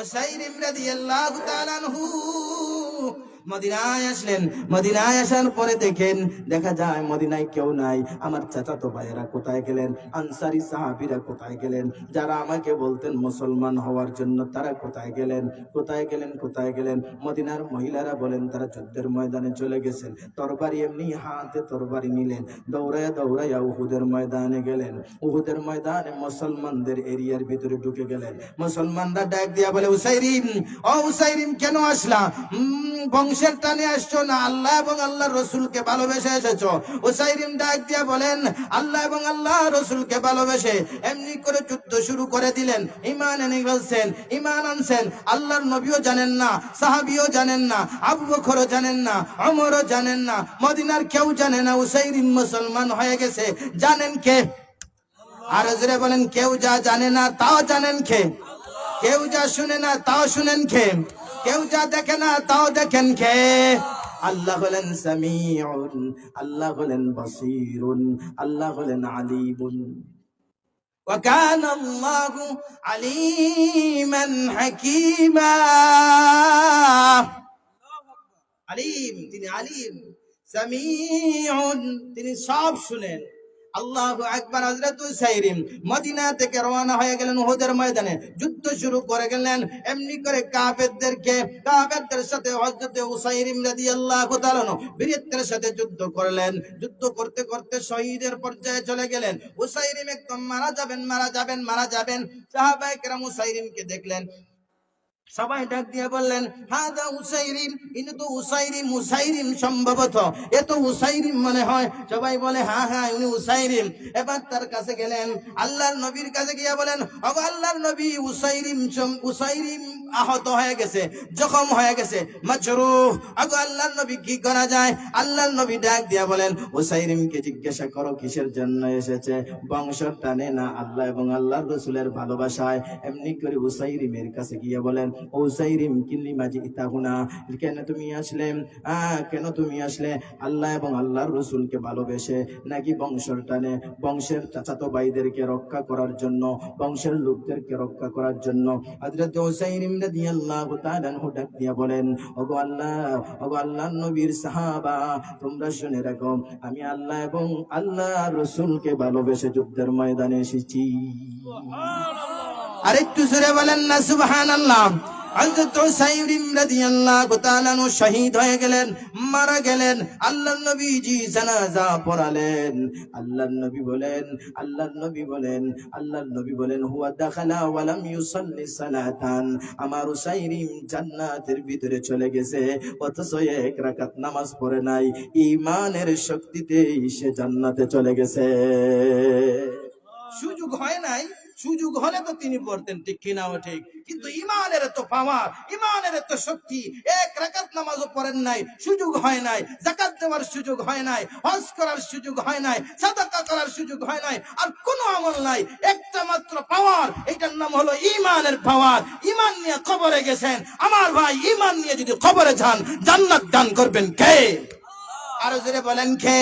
উসাইরিম রাদিয়াল্লাহু তাআলা আনহু মদিনায় আসলেন। মদিনায় আসার পরে দেখা যায় মদিনায় কেউ নাই। আমার চাচাতো ভাইয়েরা কোথায় গেলেন? আনসারী সাহাবীরা কোথায় গেলেন? যারা আমাকে বলতেন মুসলমান হওয়ার জন্য, তারা কোথায় গেলেন? কোথায় গেলেন? কোথায় গেলেন? মদিনার মহিলারা বলেন তারা যুদ্ধের ময়দানে চলে গেছেন। তরবারি এমনি হাতে তরবারি নিলেন, দৌড়ায়া দৌড়াইয়া উহুদের ময়দানে গেলেন। উহুদের ময়দানে মুসলমানদের এরিয়ার ভিতরে ঢুকে গেলেন। মুসলমানরা ডাক দিয়া বলে, উসাইরিম, ও উসাইরিম, কেন আসলা? বংশের টানে আসছো না আল্লাহ এবং আল্লাহর রসুলকে ভালোবেসে এসেছো? উসাইরিম ডাক দিয়া বলেন, আল্লাহ এবং আল্লাহ রসুলকে ভালোবেসে এমনি করে যুদ্ধ শুরু করে দিলেন। ঈমান এনে গেছেন, ঈমান আনছেন। আল্লাহর নবীও জানেন না, সাহাবীও জানেন না, আবু বকরও জানেন না, ওমরও জানেন না, মদিনার কেউ জানে না উসাইরিম মুসলমান হয়ে গেছে। জানেন কে? আর জোরে বলেন, কেউ যা জানে না তাও জানেন কে? কেউ যা শুনে না তাও শুনেন কে? কেউ যা দেখে না তাও দেখেন কে? আল্লাহ হলেন সামিউন, আল্লাহ হলেন বাসীরুন, আল্লাহ হলেন আলিমুন। ওয়া কানা আল্লাহু আলিমান হাকীমা। আলিম, তিনি আলিম। সামিউন, তিনি সব শুনেন। আল্লাহু আকবার। হযরত উসাইরিম মদিনা থেকে রওনা হয়ে গেলেন উহুদের ময়দানে, যুদ্ধ শুরু করে গেলেন। এমনি করে কাফেরদের সাথে হযরত উসাইরিম রাদিয়াল্লাহু তাআলা বীরত্বের সাথে যুদ্ধ করলেন। যুদ্ধ করতে করতে শহীদের পর্যায়ে চলে গেলেন। উসাইরিম একদম মারা যাবেন। সাহাবায়ে কেরাম উসাইরিমকে দেখলেন, সবাই ডাক দিয়ে বললেন, হাদা উসাইরিম, ইনি তো উসাইরিম সম্ভবত, এ তো উসাইরিম মনে হয়। সবাই বলে, হ্যাঁ হ্যাঁ উনি উসাইরিম। এবার তার কাছে গেলেন, আল্লাহর নবীর কাছে গিয়ে বলেন, ওগো আল্লাহর নবী, উসাইরিম আহত হয়ে গেছে, জখম হয়ে গেছে, মাজরুহ। ওগো আল্লাহর নবী, কি করা যায়? আল্লাহর নবী ডাক দিয়া বলেন, উসাইরিমকে জিজ্ঞাসা করো কিসের জন্য এসেছে। বংশের টানে না, আল্লাহ এবং আল্লাহর রাসূলের ভালোবাসায়। এমনি করে উসাইরিমের কাছে গিয়ে বলেন, উসাইরিম কিল্লিমা জিতাহুনা, কেন তুমি আসলে? কেন তুমি আসলে? আল্লাহ এবং আল্লাহর রাসূলকে ভালোবেসে, নাকি বংশের টানে, বংশের চাচাতো ভাইদেরকে রক্ষা করার জন্য, বংশের লোকদেরকে রক্ষা করার জন্য? হযরত উসাইরিম রাদিয়াল্লাহু তাআলা আনহু ডাক দিয়া বলেন, ওগো আল্লাহর নবীর সাহাবা, তোমরা শুনে রাখো, আমি আল্লাহ এবং আল্লাহর রাসূলকে ভালোবেসে যুদ্ধের ময়দানে এসেছি। সুবহানাল্লাহ। আরেকটু জোরে বলেন না সুবহানাল্লাহ। হযরত উসাইরিম রাদিয়াল্লাহু তাআলা আনহু শহীদ হয়ে গেলেন, মারা গেলেন। আল্লাহর নবীজি জানাজা পড়ালেন। আল্লাহর নবী বলেন হুয়া দাখালা ওয়া লাম ইউসাল্লি সালাতান, আমার উসাইরিম জান্নাতের ভিতরে চলে গেছে, অথচ এক রাকাত নামাজ পড়ে নাই। ঈমানের শক্তিতেই সে জান্নাতে চলে গেছে। সুযোগ হয় নাই, সুযোগ হলে তো তিনি পড়তেন, ঠিক কিনা? ঠিক। কিন্তু ইমানের তো পাওয়ার, ইমানের তো শক্তি। এক রাকাত নামাজও পড়েন নাই, সুযোগ হয় নাই। যাকাত দেওয়ার সুযোগ হয় নাই, হজ করার সুযোগ হয় নাই, সাদাকা করার সুযোগ হয় নাই, আর কোনো আমল নাই। একটা মাত্র পাওয়ার, এটার নাম হলো ইমানের পাওয়ার। ইমান নিয়ে কবরে গেছেন আমার ভাই, ইমান নিয়ে যদি কবরে যান, জান্নাত দান করবেন কে? আরো জোরে বলেন কে?